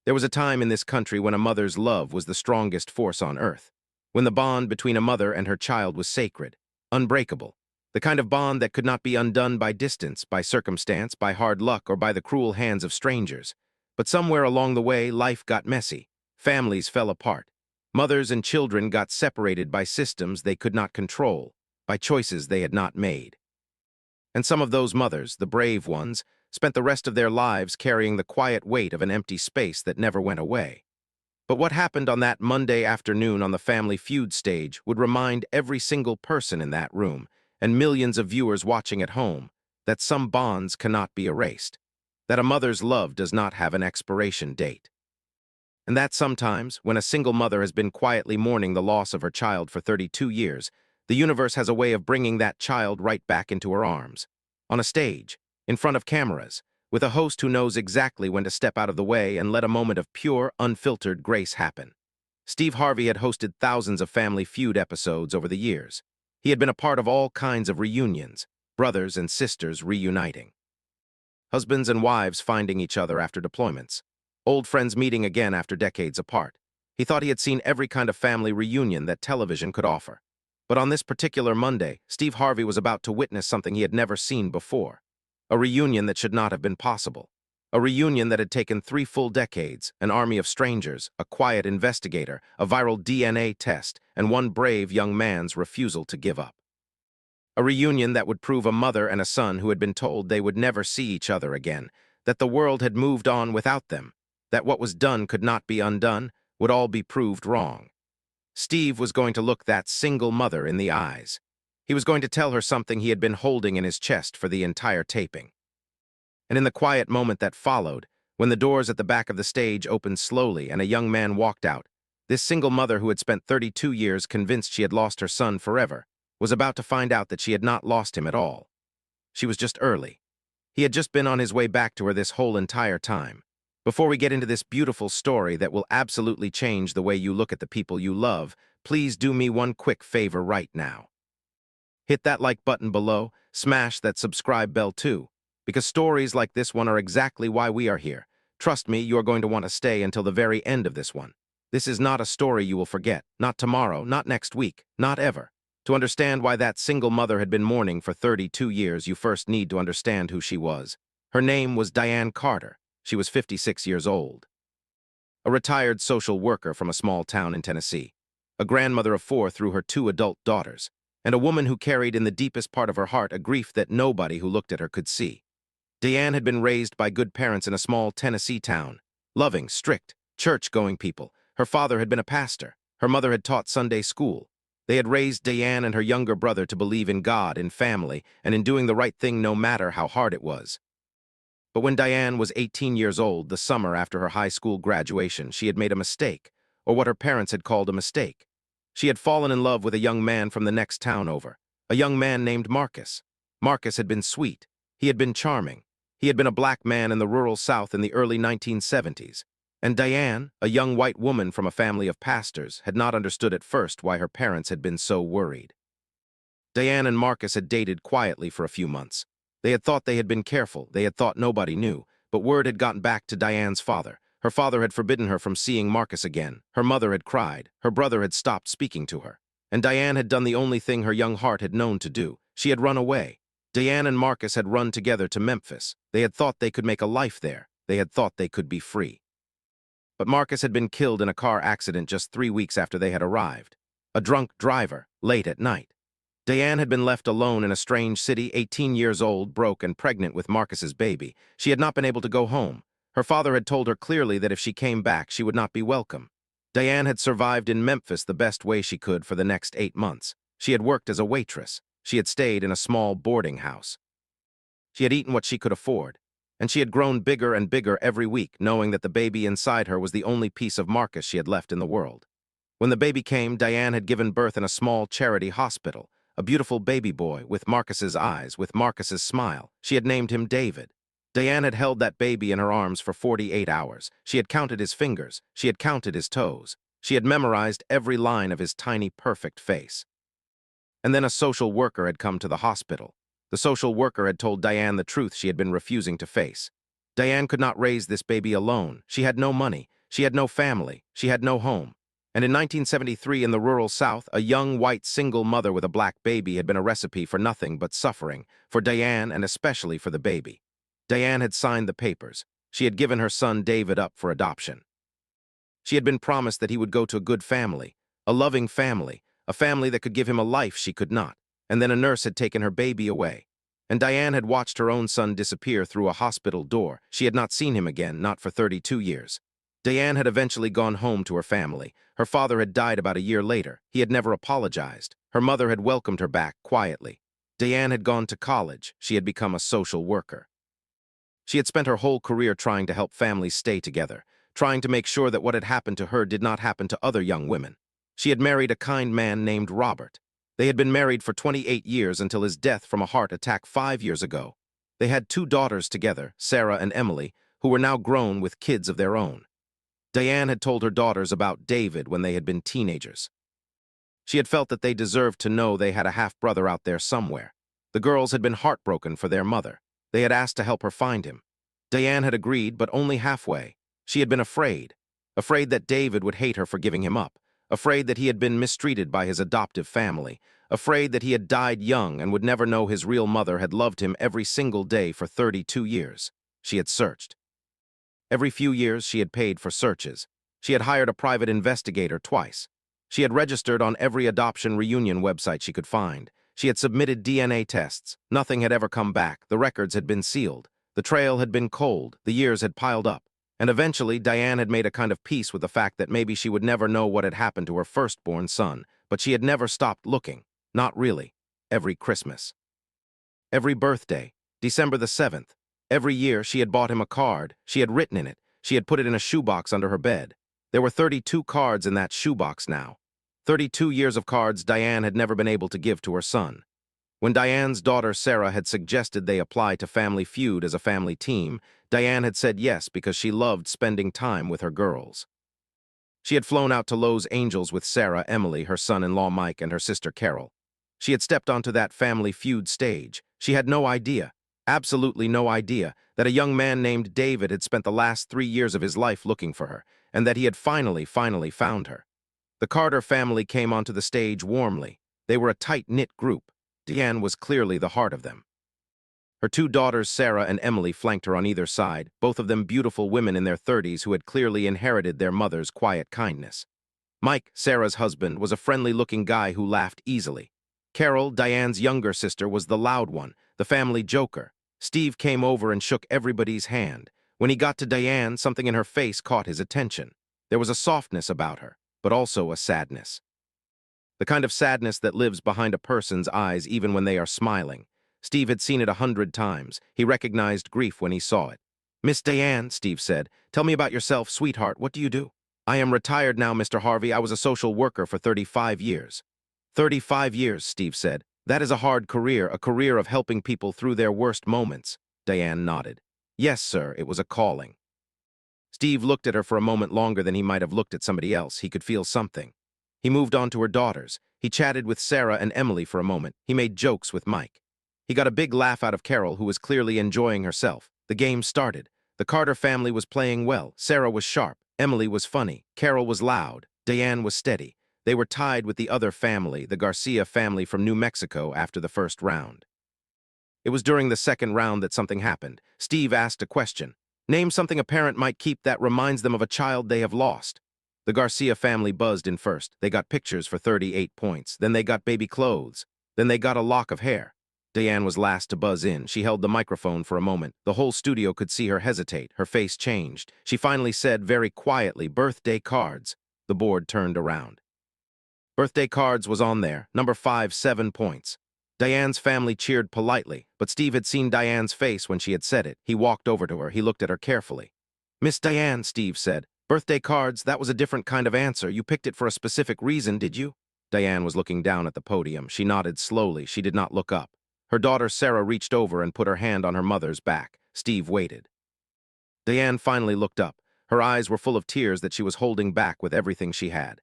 There was a time in this country when a mother's love was the strongest force on earth, when the bond between a mother and her child was sacred, unbreakable, the kind of bond that could not be undone by distance, by circumstance, by hard luck, or by the cruel hands of strangers. But somewhere along the way, life got messy. Families fell apart. Mothers and children got separated by systems they could not control, by choices they had not made. And some of those mothers, the brave ones, spent the rest of their lives carrying the quiet weight of an empty space that never went away. But what happened on that Monday afternoon on the Family Feud stage would remind every single person in that room, and millions of viewers watching at home, that some bonds cannot be erased, that a mother's love does not have an expiration date. And that sometimes, when a single mother has been quietly mourning the loss of her child for 32 years, the universe has a way of bringing that child right back into her arms. On a stage, in front of cameras, with a host who knows exactly when to step out of the way and let a moment of pure, unfiltered grace happen. Steve Harvey had hosted thousands of Family Feud episodes over the years. He had been a part of all kinds of reunions, brothers and sisters reuniting, husbands and wives finding each other after deployments, old friends meeting again after decades apart. He thought he had seen every kind of family reunion that television could offer. But on this particular Monday, Steve Harvey was about to witness something he had never seen before. A reunion that should not have been possible. A reunion that had taken 3 full decades, an army of strangers, a quiet investigator, a viral DNA test, and one brave young man's refusal to give up. A reunion that would prove a mother and a son who had been told they would never see each other again, that the world had moved on without them, that what was done could not be undone, would all be proved wrong. Steve was going to look that single mother in the eyes. He was going to tell her something he had been holding in his chest for the entire taping. And in the quiet moment that followed, when the doors at the back of the stage opened slowly and a young man walked out, this single mother who had spent 32 years convinced she had lost her son forever, was about to find out that she had not lost him at all. She was just early. He had just been on his way back to her this whole entire time. Before we get into this beautiful story that will absolutely change the way you look at the people you love, please do me one quick favor right now. Hit that like button below, smash that subscribe bell too, because stories like this one are exactly why we are here. Trust me, you're going to want to stay until the very end of this one. This is not a story you will forget, not tomorrow, not next week, not ever. To understand why that single mother had been mourning for 32 years, you first need to understand who she was. Her name was Diane Carter. She was 56 years old. A retired social worker from a small town in Tennessee. A grandmother of 4 through her 2 adult daughters. And a woman who carried in the deepest part of her heart a grief that nobody who looked at her could see. Diane had been raised by good parents in a small Tennessee town. Loving, strict, church-going people. Her father had been a pastor. Her mother had taught Sunday school. They had raised Diane and her younger brother to believe in God, in family, and in doing the right thing no matter how hard it was. But when Diane was 18 years old, the summer after her high school graduation, she had made a mistake, or what her parents had called a mistake. She had fallen in love with a young man from the next town over, a young man named Marcus. Marcus had been sweet. He had been charming. He had been a black man in the rural South in the early 1970s. And Diane, a young white woman from a family of pastors, had not understood at first why her parents had been so worried. Diane and Marcus had dated quietly for a few months. They had thought they had been careful, they had thought nobody knew, but word had gotten back to Diane's father. Her father had forbidden her from seeing Marcus again. Her mother had cried. Her brother had stopped speaking to her. And Diane had done the only thing her young heart had known to do. She had run away. Diane and Marcus had run together to Memphis. They had thought they could make a life there. They had thought they could be free. But Marcus had been killed in a car accident just 3 weeks after they had arrived. A drunk driver, late at night. Diane had been left alone in a strange city, 18 years old, broke and pregnant with Marcus's baby. She had not been able to go home. Her father had told her clearly that if she came back, she would not be welcome. Diane had survived in Memphis the best way she could for the next 8 months. She had worked as a waitress. She had stayed in a small boarding house. She had eaten what she could afford. And she had grown bigger and bigger every week, knowing that the baby inside her was the only piece of Marcus she had left in the world. When the baby came, Diane had given birth in a small charity hospital. A beautiful baby boy, with Marcus's eyes, with Marcus's smile. She had named him David. Diane had held that baby in her arms for 48 hours. She had counted his fingers. She had counted his toes. She had memorized every line of his tiny, perfect face. And then a social worker had come to the hospital. The social worker had told Diane the truth she had been refusing to face. Diane could not raise this baby alone. She had no money. She had no family. She had no home. And in 1973 in the rural South, a young white single mother with a black baby had been a recipe for nothing but suffering, for Diane and especially for the baby. Diane had signed the papers. She had given her son David up for adoption. She had been promised that he would go to a good family, a loving family, a family that could give him a life she could not. And then a nurse had taken her baby away. And Diane had watched her own son disappear through a hospital door. She had not seen him again, not for 32 years. Diane had eventually gone home to her family. Her father had died about a year later. He had never apologized. Her mother had welcomed her back quietly. Diane had gone to college. She had become a social worker. She had spent her whole career trying to help families stay together, trying to make sure that what had happened to her did not happen to other young women. She had married a kind man named Robert. They had been married for 28 years until his death from a heart attack 5 years ago. They had 2 daughters together, Sarah and Emily, who were now grown with kids of their own. Diane had told her daughters about David when they had been teenagers. She had felt that they deserved to know they had a half-brother out there somewhere. The girls had been heartbroken for their mother. They had asked to help her find him. Diane had agreed, but only halfway. She had been afraid that David would hate her for giving him up, afraid that he had been mistreated by his adoptive family, afraid that he had died young and would never know his real mother had loved him every single day for 32 years. She had searched. Every few years she had paid for searches. She had hired a private investigator twice. She had registered on every adoption reunion website she could find. She had submitted DNA tests. Nothing had ever come back. The records had been sealed. The trail had been cold. The years had piled up. And eventually, Diane had made a kind of peace with the fact that maybe she would never know what had happened to her firstborn son, but she had never stopped looking. Not really. Every Christmas. Every birthday. December the 7th. Every year, she had bought him a card. She had written in it. She had put it in a shoebox under her bed. There were 32 cards in that shoebox now. 32 years of cards Diane had never been able to give to her son. When Diane's daughter Sarah had suggested they apply to Family Feud as a family team, Diane had said yes because she loved spending time with her girls. She had flown out to Los Angeles with Sarah, Emily, her son-in-law Mike, and her sister Carol. She had stepped onto that Family Feud stage. She had no idea, absolutely no idea, that a young man named David had spent the last 3 years of his life looking for her, and that he had finally found her. The Carter family came onto the stage warmly. They were a tight-knit group. Diane was clearly the heart of them. Her 2 daughters, Sarah and Emily, flanked her on either side, both of them beautiful women in their 30s who had clearly inherited their mother's quiet kindness. Mike, Sarah's husband, was a friendly-looking guy who laughed easily. Carol, Diane's younger sister, was the loud one, the family joker. Steve came over and shook everybody's hand. When he got to Diane, something in her face caught his attention. There was a softness about her, but also a sadness. The kind of sadness that lives behind a person's eyes even when they are smiling. Steve had seen it 100 times. He recognized grief when he saw it. "Miss Diane," Steve said, "tell me about yourself, sweetheart. What do you do?" "I am retired now, Mr. Harvey. I was a social worker for 35 years. 35 years, Steve said. "That is a hard career, a career of helping people through their worst moments." Diane nodded. "Yes, sir, it was a calling." Steve looked at her for a moment longer than he might have looked at somebody else. He could feel something. He moved on to her daughters. He chatted with Sarah and Emily for a moment. He made jokes with Mike. He got a big laugh out of Carol, who was clearly enjoying herself. The game started. The Carter family was playing well. Sarah was sharp. Emily was funny. Carol was loud. Diane was steady. They were tied with the other family, the Garcia family from New Mexico, after the first round. It was during the second round that something happened. Steve asked a question. "Name something a parent might keep that reminds them of a child they have lost." The Garcia family buzzed in first. They got pictures for 38 points. Then they got baby clothes. Then they got a lock of hair. Diane was last to buzz in. She held the microphone for a moment. The whole studio could see her hesitate. Her face changed. She finally said very quietly, "Birthday cards." The board turned around. Birthday cards was on there. Number 5, 7 points. Diane's family cheered politely, but Steve had seen Diane's face when she had said it. He walked over to her. He looked at her carefully. "Miss Diane," Steve said, "birthday cards, that was a different kind of answer. You picked it for a specific reason, did you?" Diane was looking down at the podium. She nodded slowly. She did not look up. Her daughter Sarah reached over and put her hand on her mother's back. Steve waited. Diane finally looked up. Her eyes were full of tears that she was holding back with everything she had.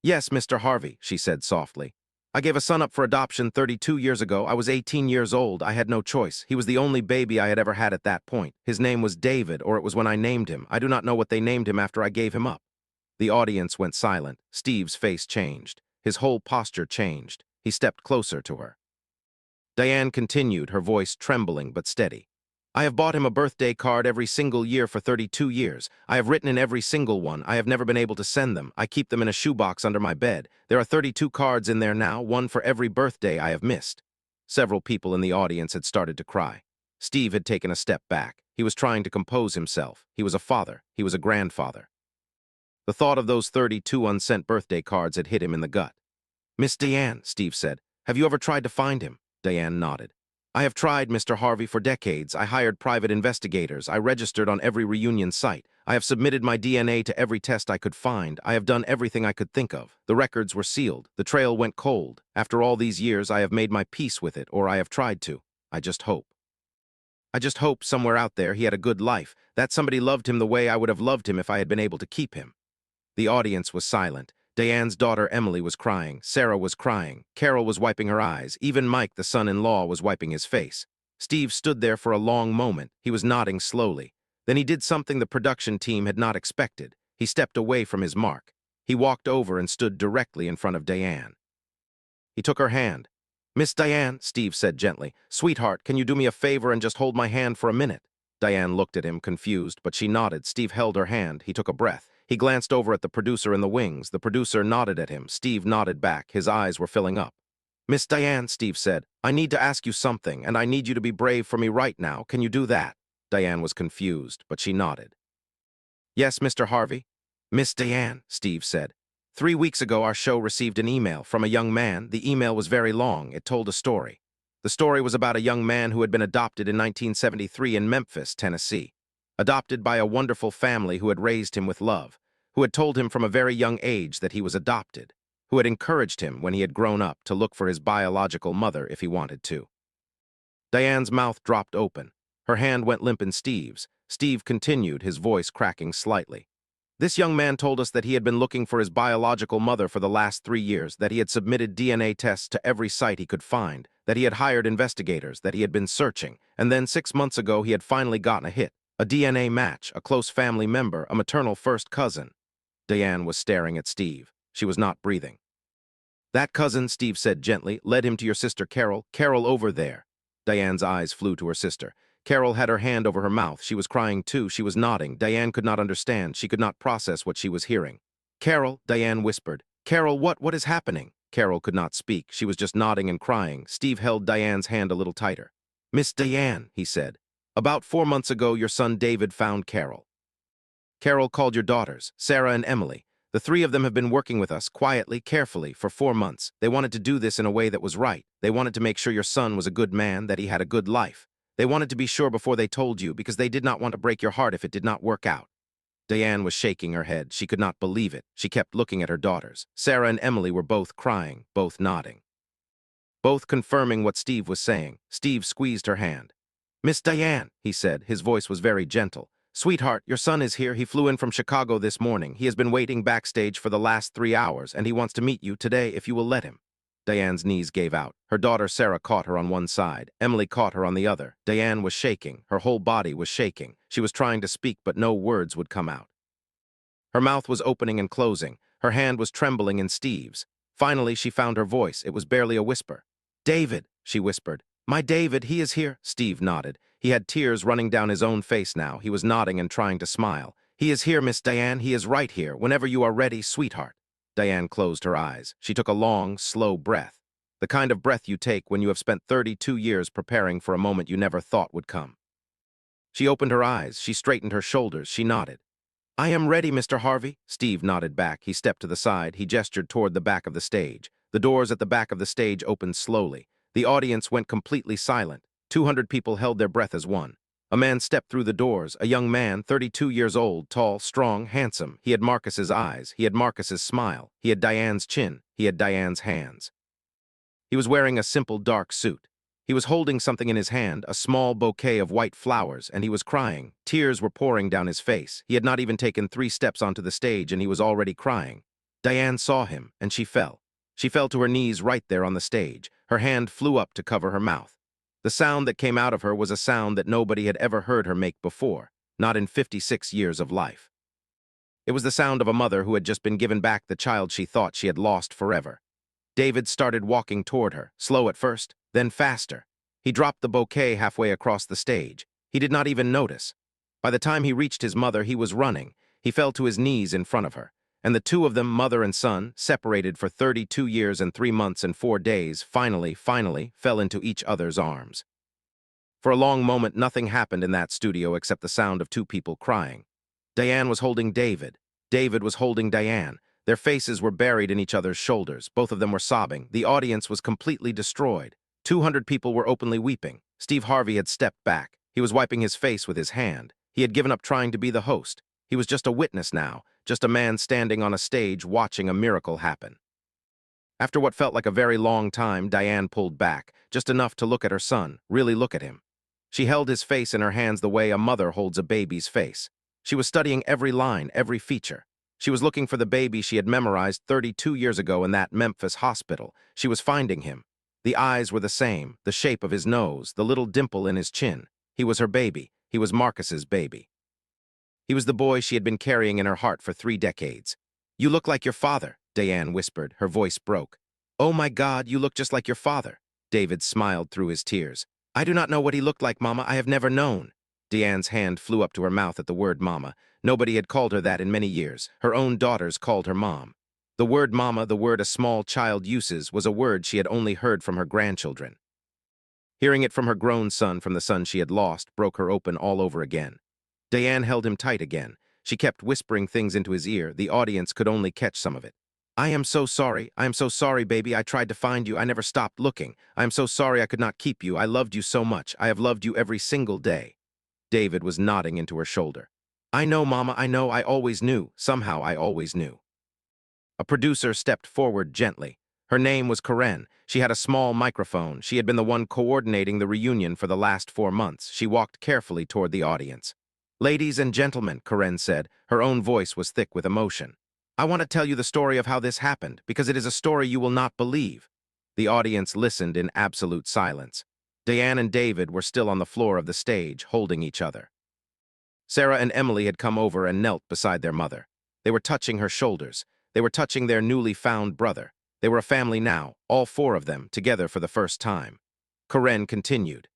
"Yes, Mr. Harvey," she said softly. I gave a son up for adoption 32 years ago. I was 18 years old. I had no choice. He was the only baby I had ever had at that point. His name was David, or it was when I named him. I do not know what they named him after I gave him up." The audience went silent. Steve's face changed. His whole posture changed. He stepped closer to her. Diane continued, her voice trembling but steady. "I have bought him a birthday card every single year for 32 years. I have written in every single one. I have never been able to send them. I keep them in a shoebox under my bed. There are 32 cards in there now, one for every birthday I have missed." Several people in the audience had started to cry. Steve had taken a step back. He was trying to compose himself. He was a father. He was a grandfather. The thought of those 32 unsent birthday cards had hit him in the gut. "Miss Diane," Steve said, "have you ever tried to find him?" Diane nodded. "I have tried, Mr. Harvey, for decades. I hired private investigators. I registered on every reunion site. I have submitted my DNA to every test I could find. I have done everything I could think of. The records were sealed. The trail went cold. After all these years, I have made my peace with it, or I have tried to. I just hope. I just hope somewhere out there he had a good life, that somebody loved him the way I would have loved him if I had been able to keep him." The audience was silent. Diane's daughter Emily was crying. Sarah was crying. Carol was wiping her eyes. Even Mike, the son-in-law, was wiping his face. Steve stood there for a long moment. He was nodding slowly. Then he did something the production team had not expected. He stepped away from his mark. He walked over and stood directly in front of Diane. He took her hand. "Miss Diane," Steve said gently, "sweetheart, can you do me a favor and just hold my hand for a minute?" Diane looked at him, confused, but she nodded. Steve held her hand. He took a breath. He glanced over at the producer in the wings. The producer nodded at him. Steve nodded back. His eyes were filling up. "Miss Diane," Steve said, "I need to ask you something, and I need you to be brave for me right now. Can you do that?" Diane was confused, but she nodded. "Yes, Mr. Harvey?" "Miss Diane," Steve said, "3 weeks ago our show received an email from a young man. The email was very long. It told a story. The story was about a young man who had been adopted in 1973 in Memphis, Tennessee. Adopted by a wonderful family who had raised him with love, who had told him from a very young age that he was adopted, who had encouraged him when he had grown up to look for his biological mother if he wanted to." Diane's mouth dropped open. Her hand went limp in Steve's. Steve continued, his voice cracking slightly. "This young man told us that he had been looking for his biological mother for the last 3 years, that he had submitted DNA tests to every site he could find, that he had hired investigators, that he had been searching, and then 6 months ago he had finally gotten a hit. A DNA match, a close family member, a maternal first cousin." Diane was staring at Steve. She was not breathing. "That cousin," Steve said gently, "led him to your sister Carol. Carol over there." Diane's eyes flew to her sister. Carol had her hand over her mouth. She was crying too. She was nodding. Diane could not understand. She could not process what she was hearing. "Carol," Diane whispered. "Carol, what is happening?" Carol could not speak. She was just nodding and crying. Steve held Diane's hand a little tighter. "Miss Diane," he said, "about 4 months ago your son David found Carol. Carol called your daughters, Sarah and Emily. The 3 of them have been working with us, quietly, carefully, for 4 months. They wanted to do this in a way that was right. They wanted to make sure your son was a good man, that he had a good life. They wanted to be sure before they told you, because they did not want to break your heart if it did not work out." Diane was shaking her head. She could not believe it. She kept looking at her daughters. Sarah and Emily were both crying, both nodding, both confirming what Steve was saying. Steve squeezed her hand. "Miss Diane," he said. His voice was very gentle. "Sweetheart, your son is here. He flew in from Chicago this morning. He has been waiting backstage for the last 3 hours, and he wants to meet you today if you will let him." Diane's knees gave out. Her daughter Sarah caught her on one side. Emily caught her on the other. Diane was shaking. Her whole body was shaking. She was trying to speak, but no words would come out. Her mouth was opening and closing. Her hand was trembling in Steve's. Finally, she found her voice. It was barely a whisper. "David," she whispered. "My David, he is here." Steve nodded. He had tears running down his own face now. He was nodding and trying to smile. "He is here, Miss Diane. He is right here. Whenever you are ready, sweetheart." Diane closed her eyes. She took a long, slow breath. The kind of breath you take when you have spent 32 years preparing for a moment you never thought would come. She opened her eyes. She straightened her shoulders. She nodded. "I am ready, Mr. Harvey." Steve nodded back. He stepped to the side. He gestured toward the back of the stage. The doors at the back of the stage opened slowly. The audience went completely silent. 200 people held their breath as one. A man stepped through the doors, a young man, 32 years old, tall, strong, handsome. He had Marcus's eyes. He had Marcus's smile. He had Diane's chin. He had Diane's hands. He was wearing a simple dark suit. He was holding something in his hand, a small bouquet of white flowers, and he was crying. Tears were pouring down his face. He had not even taken 3 steps onto the stage, and he was already crying. Diane saw him, and she fell. She fell to her knees right there on the stage. Her hand flew up to cover her mouth. The sound that came out of her was a sound that nobody had ever heard her make before, not in 56 years of life. It was the sound of a mother who had just been given back the child she thought she had lost forever. David started walking toward her, slow at first, then faster. He dropped the bouquet halfway across the stage. He did not even notice. By the time he reached his mother, he was running. He fell to his knees in front of her, and the two of them, mother and son, separated for 32 years and 3 months and 4 days, finally fell into each other's arms. For a long moment, nothing happened in that studio except the sound of two people crying. Diane was holding David. David was holding Diane. Their faces were buried in each other's shoulders. Both of them were sobbing. The audience was completely destroyed. 200 people were openly weeping. Steve Harvey had stepped back. He was wiping his face with his hand. He had given up trying to be the host. He was just a witness now, just a man standing on a stage watching a miracle happen. After what felt like a very long time, Diane pulled back, just enough to look at her son, really look at him. She held his face in her hands the way a mother holds a baby's face. She was studying every line, every feature. She was looking for the baby she had memorized 32 years ago in that Memphis hospital. She was finding him. The eyes were the same, the shape of his nose, the little dimple in his chin. He was her baby. He was Marcus's baby. He was the boy she had been carrying in her heart for 3 decades. "You look like your father," Diane whispered. Her voice broke. "Oh my God, you look just like your father." David smiled through his tears. "I do not know what he looked like, Mama. I have never known." Diane's hand flew up to her mouth at the word Mama. Nobody had called her that in many years. Her own daughters called her Mom. The word Mama, the word a small child uses, was a word she had only heard from her grandchildren. Hearing it from her grown son, from the son she had lost, broke her open all over again. Diane held him tight again. She kept whispering things into his ear. The audience could only catch some of it. "I am so sorry. I am so sorry, baby. I tried to find you. I never stopped looking. I am so sorry I could not keep you. I loved you so much. I have loved you every single day." David was nodding into her shoulder. "I know, Mama, I know. I always knew. Somehow I always knew." A producer stepped forward gently. Her name was Karen. She had a small microphone. She had been the one coordinating the reunion for the last 4 months. She walked carefully toward the audience. "Ladies and gentlemen," Karen said. Her own voice was thick with emotion. "I want to tell you the story of how this happened, because it is a story you will not believe." The audience listened in absolute silence. Diane and David were still on the floor of the stage, holding each other. Sarah and Emily had come over and knelt beside their mother. They were touching her shoulders. They were touching their newly found brother. They were a family now, all 4 of them, together for the first time. Karen continued.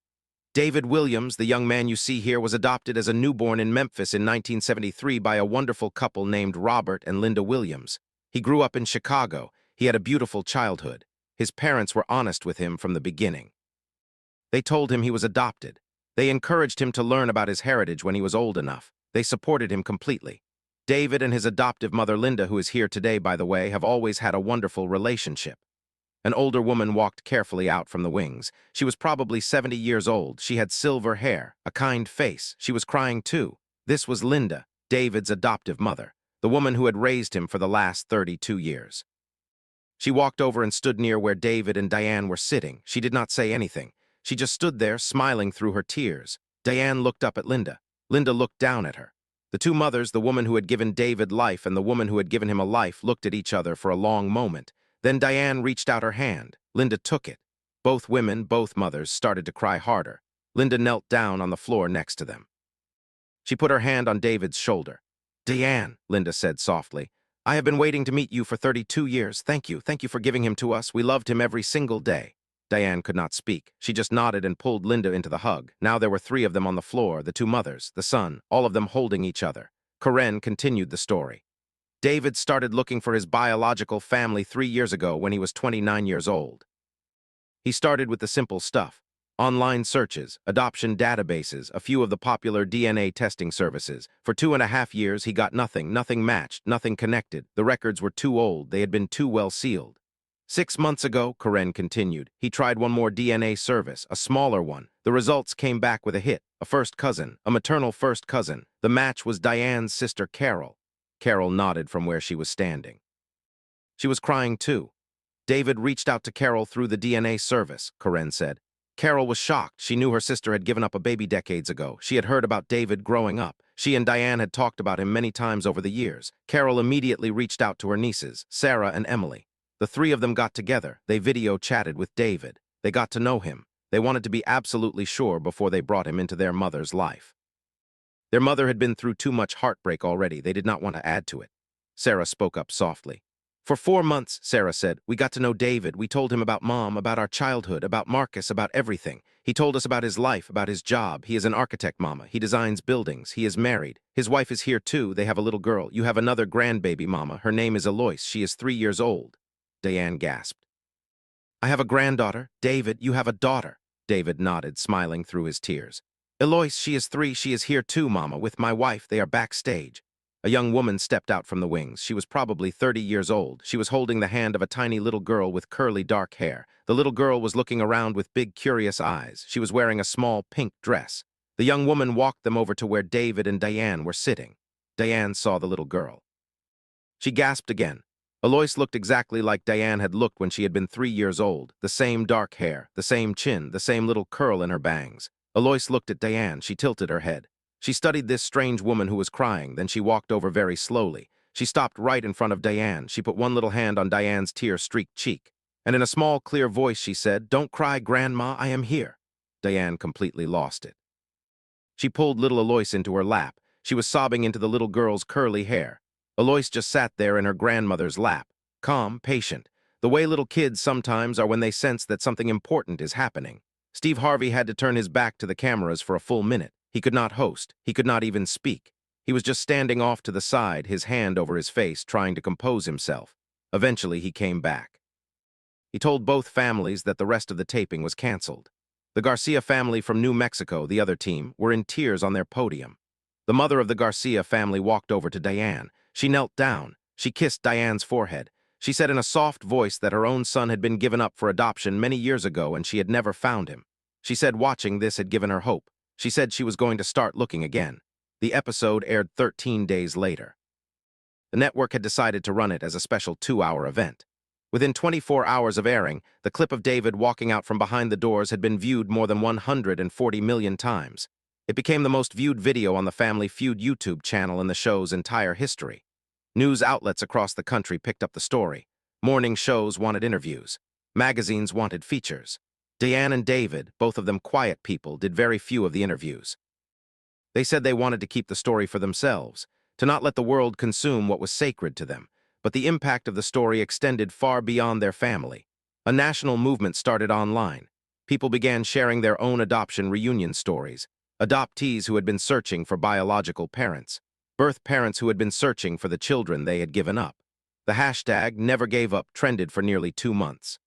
"David Williams, the young man you see here, was adopted as a newborn in Memphis in 1973 by a wonderful couple named Robert and Linda Williams. He grew up in Chicago. He had a beautiful childhood. His parents were honest with him from the beginning. They told him he was adopted. They encouraged him to learn about his heritage when he was old enough. They supported him completely. David and his adoptive mother Linda, who is here today, by the way, have always had a wonderful relationship." An older woman walked carefully out from the wings. She was probably 70 years old. She had silver hair, a kind face. She was crying too. This was Linda, David's adoptive mother, the woman who had raised him for the last 32 years. She walked over and stood near where David and Diane were sitting. She did not say anything. She just stood there, smiling through her tears. Diane looked up at Linda. Linda looked down at her. The two mothers, the woman who had given David life and the woman who had given him a life, looked at each other for a long moment. Then Diane reached out her hand. Linda took it. Both women, both mothers, started to cry harder. Linda knelt down on the floor next to them. She put her hand on David's shoulder. "Diane," Linda said softly, "I have been waiting to meet you for 32 years. Thank you. Thank you for giving him to us. We loved him every single day." Diane could not speak. She just nodded and pulled Linda into the hug. Now there were 3 of them on the floor, the 2 mothers, the son, all of them holding each other. Karen continued the story. "David started looking for his biological family 3 years ago when he was 29 years old. He started with the simple stuff. Online searches, adoption databases, a few of the popular DNA testing services. For 2.5 years, he got nothing matched, nothing connected. The records were too old. They had been too well sealed. 6 months ago," Karen continued, "he tried one more DNA service, a smaller one. The results came back with a hit, a first cousin, a maternal first cousin. The match was Diane's sister Carol." Carol nodded from where she was standing. She was crying too. "David reached out to Carol through the DNA service," Karen said. Carol was shocked. She knew her sister had given up a baby decades ago. She had heard about David growing up. She and Diane had talked about him many times over the years. Carol immediately reached out to her nieces, Sarah and Emily. The three of them got together. They video chatted with David. They got to know him. They wanted to be absolutely sure before they brought him into their mother's life. Their mother had been through too much heartbreak already. They did not want to add to it. Sarah spoke up softly. For 4 months, Sarah said, we got to know David. We told him about Mom, about our childhood, about Marcus, about everything. He told us about his life, about his job. He is an architect, Mama. He designs buildings. He is married. His wife is here too. They have a little girl. You have another grandbaby, Mama. Her name is Eloise. She is 3 years old. Diane gasped. I have a granddaughter. David, you have a daughter. David nodded, smiling through his tears. Eloise, she is 3. She is here too, Mama, with my wife. They are backstage. A young woman stepped out from the wings. She was probably 30 years old. She was holding the hand of a tiny little girl with curly dark hair. The little girl was looking around with big, curious eyes. She was wearing a small pink dress. The young woman walked them over to where David and Diane were sitting. Diane saw the little girl. She gasped again. Eloise looked exactly like Diane had looked when she had been 3 years old. The same dark hair, the same chin, the same little curl in her bangs. Eloise looked at Diane. She tilted her head. She studied this strange woman who was crying, then she walked over very slowly. She stopped right in front of Diane. She put one little hand on Diane's tear-streaked cheek. And in a small, clear voice, she said, Don't cry, Grandma, I am here. Diane completely lost it. She pulled little Eloise into her lap. She was sobbing into the little girl's curly hair. Eloise just sat there in her grandmother's lap, calm, patient, the way little kids sometimes are when they sense that something important is happening. Steve Harvey had to turn his back to the cameras for a full minute. He could not host. He could not even speak. He was just standing off to the side, his hand over his face, trying to compose himself. Eventually, he came back. He told both families that the rest of the taping was canceled. The Garcia family from New Mexico, the other team, were in tears on their podium. The mother of the Garcia family walked over to Diane. She knelt down. She kissed Diane's forehead. She said in a soft voice that her own son had been given up for adoption many years ago and she had never found him. She said watching this had given her hope. She said she was going to start looking again. The episode aired 13 days later. The network had decided to run it as a special 2-hour event. Within 24 hours of airing, the clip of David walking out from behind the doors had been viewed more than 140 million times. It became the most viewed video on the Family Feud YouTube channel in the show's entire history. News outlets across the country picked up the story. Morning shows wanted interviews. Magazines wanted features. Diane and David, both of them quiet people, did very few of the interviews. They said they wanted to keep the story for themselves, to not let the world consume what was sacred to them, but the impact of the story extended far beyond their family. A national movement started online. People began sharing their own adoption reunion stories, adoptees who had been searching for biological parents, birth parents who had been searching for the children they had given up. The hashtag #NeverGaveUp trended for nearly 2 months.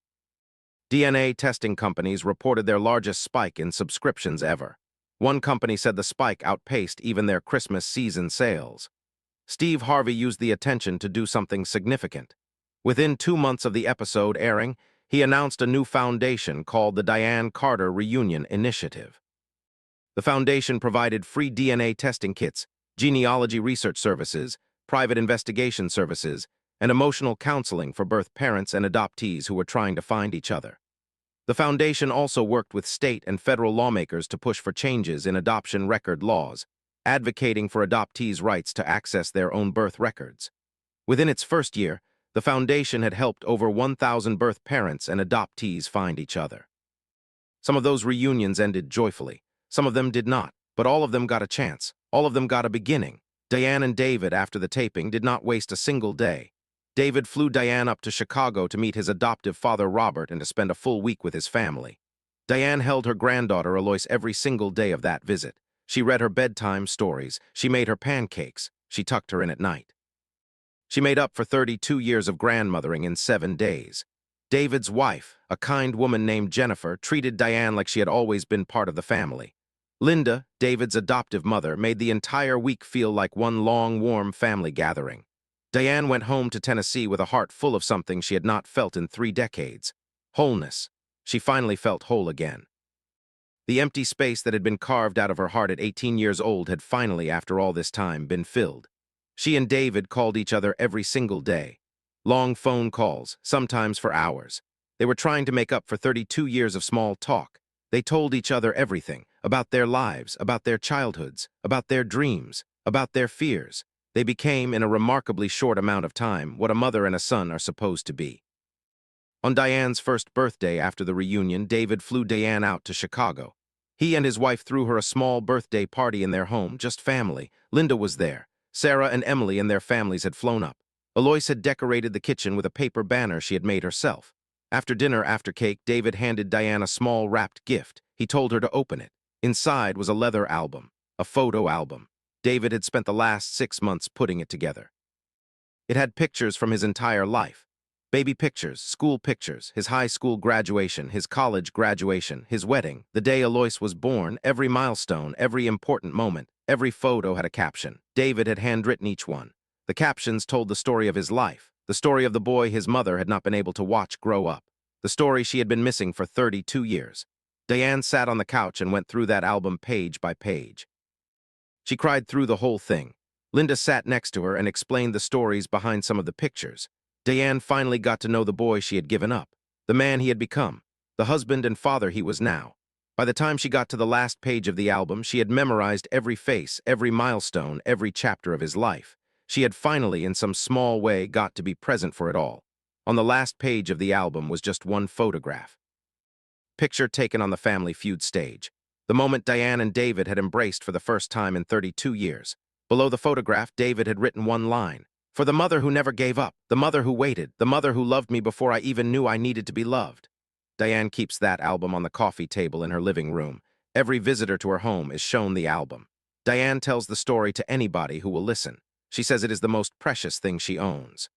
DNA testing companies reported their largest spike in subscriptions ever. One company said the spike outpaced even their Christmas season sales. Steve Harvey used the attention to do something significant. Within 2 months of the episode airing, he announced a new foundation called the Diane Carter Reunion Initiative. The foundation provided free DNA testing kits, genealogy research services, private investigation services, and emotional counseling for birth parents and adoptees who were trying to find each other. The foundation also worked with state and federal lawmakers to push for changes in adoption record laws, advocating for adoptees' rights to access their own birth records. Within its first year, the foundation had helped over 1,000 birth parents and adoptees find each other. Some of those reunions ended joyfully. Some of them did not, but all of them got a chance. All of them got a beginning. Diane and David, after the taping, did not waste a single day. David flew Diane up to Chicago to meet his adoptive father, Robert, and to spend a full week with his family. Diane held her granddaughter, Eloise, every single day of that visit. She read her bedtime stories. She made her pancakes. She tucked her in at night. She made up for 32 years of grandmothering in 7 days. David's wife, a kind woman named Jennifer, treated Diane like she had always been part of the family. Linda, David's adoptive mother, made the entire week feel like one long, warm family gathering. Diane went home to Tennessee with a heart full of something she had not felt in 3 decades. Wholeness. She finally felt whole again. The empty space that had been carved out of her heart at 18 years old had finally, after all this time, been filled. She and David called each other every single day. Long phone calls, sometimes for hours. They were trying to make up for 32 years of small talk. They told each other everything, about their lives, about their childhoods, about their dreams, about their fears. They became, in a remarkably short amount of time, what a mother and a son are supposed to be. On Diane's first birthday after the reunion, David flew Diane out to Chicago. He and his wife threw her a small birthday party in their home, just family. Linda was there. Sarah and Emily and their families had flown up. Alois had decorated the kitchen with a paper banner she had made herself. After dinner, after cake, David handed Diane a small wrapped gift. He told her to open it. Inside was a leather album, a photo album. David had spent the last 6 months putting it together. It had pictures from his entire life. Baby pictures, school pictures, his high school graduation, his college graduation, his wedding, the day Alois was born, every milestone, every important moment. Every photo had a caption. David had handwritten each one. The captions told the story of his life, the story of the boy his mother had not been able to watch grow up, the story she had been missing for 32 years. Diane sat on the couch and went through that album page by page. She cried through the whole thing. Linda sat next to her and explained the stories behind some of the pictures. Diane finally got to know the boy she had given up, the man he had become, the husband and father he was now. By the time she got to the last page of the album, she had memorized every face, every milestone, every chapter of his life. She had finally, in some small way, got to be present for it all. On the last page of the album was just one photograph. Picture taken on the Family Feud stage. The moment Diane and David had embraced for the first time in 32 years. Below the photograph, David had written one line. "For the mother who never gave up, the mother who waited, the mother who loved me before I even knew I needed to be loved." Diane keeps that album on the coffee table in her living room. Every visitor to her home is shown the album. Diane tells the story to anybody who will listen. She says it is the most precious thing she owns.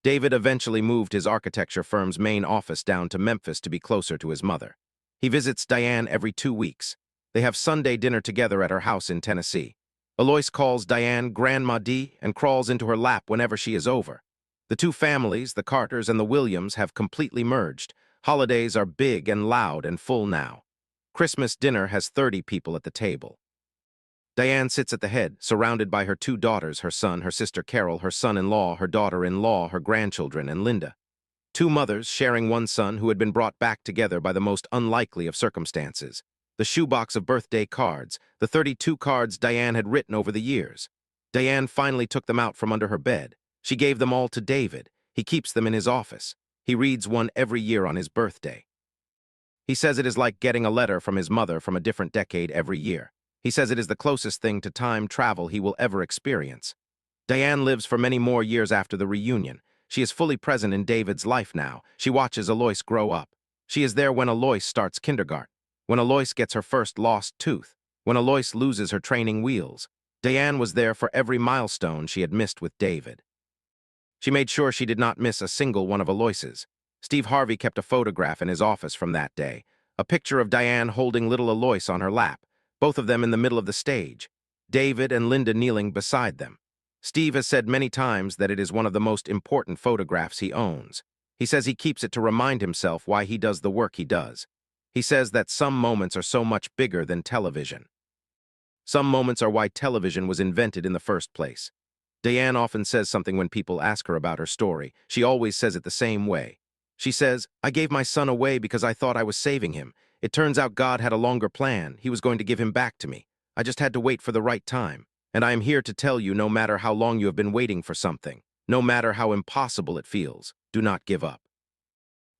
David eventually moved his architecture firm's main office down to Memphis to be closer to his mother. He visits Diane every 2 weeks. They have Sunday dinner together at her house in Tennessee. Alois calls Diane Grandma D and crawls into her lap whenever she is over. The two families, the Carters and the Williams, have completely merged. Holidays are big and loud and full now. Christmas dinner has 30 people at the table. Diane sits at the head, surrounded by her 2 daughters, her son, her sister Carol, her son-in-law, her daughter-in-law, her grandchildren, and Linda. 2 mothers sharing one son who had been brought back together by the most unlikely of circumstances. The shoebox of birthday cards, the 32 cards Diane had written over the years. Diane finally took them out from under her bed. She gave them all to David. He keeps them in his office. He reads one every year on his birthday. He says it is like getting a letter from his mother from a different decade every year. He says it is the closest thing to time travel he will ever experience. Diane lives for many more years after the reunion. She is fully present in David's life now. She watches Alois grow up. She is there when Alois starts kindergarten, when Alois gets her first lost tooth, when Alois loses her training wheels. Diane was there for every milestone she had missed with David. She made sure she did not miss a single one of Alois's. Steve Harvey kept a photograph in his office from that day, a picture of Diane holding little Alois on her lap, both of them in the middle of the stage, David and Linda kneeling beside them. Steve has said many times that it is one of the most important photographs he owns. He says he keeps it to remind himself why he does the work he does. He says that some moments are so much bigger than television. Some moments are why television was invented in the first place. Diane often says something when people ask her about her story. She always says it the same way. She says, "I gave my son away because I thought I was saving him. It turns out God had a longer plan. He was going to give him back to me. I just had to wait for the right time. And I am here to tell you, no matter how long you have been waiting for something, no matter how impossible it feels, do not give up."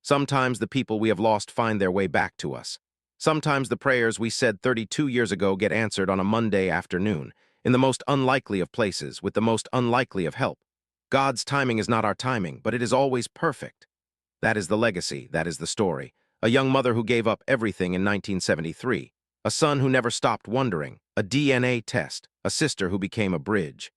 Sometimes the people we have lost find their way back to us. Sometimes the prayers we said 32 years ago get answered on a Monday afternoon, in the most unlikely of places, with the most unlikely of help. God's timing is not our timing, but it is always perfect. That is the legacy, that is the story. A young mother who gave up everything in 1973. A son who never stopped wondering. A DNA test. A sister who became a bridge.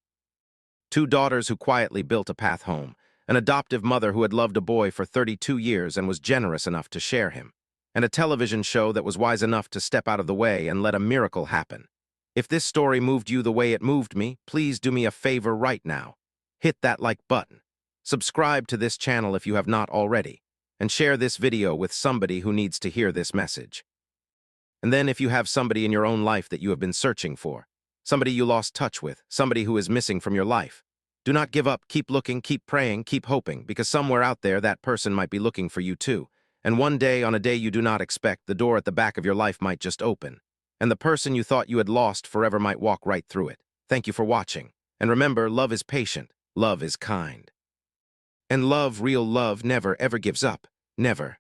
2 daughters who quietly built a path home. An adoptive mother who had loved a boy for 32 years and was generous enough to share him. And a television show that was wise enough to step out of the way and let a miracle happen. If this story moved you the way it moved me, please do me a favor right now. Hit that like button. Subscribe to this channel if you have not already. And share this video with somebody who needs to hear this message. And then if you have somebody in your own life that you have been searching for, somebody you lost touch with, somebody who is missing from your life, do not give up, keep looking, keep praying, keep hoping, because somewhere out there that person might be looking for you too. And one day, on a day you do not expect, the door at the back of your life might just open. And the person you thought you had lost forever might walk right through it. Thank you for watching. And remember, love is patient, love is kind. And love, real love, never ever gives up. Never.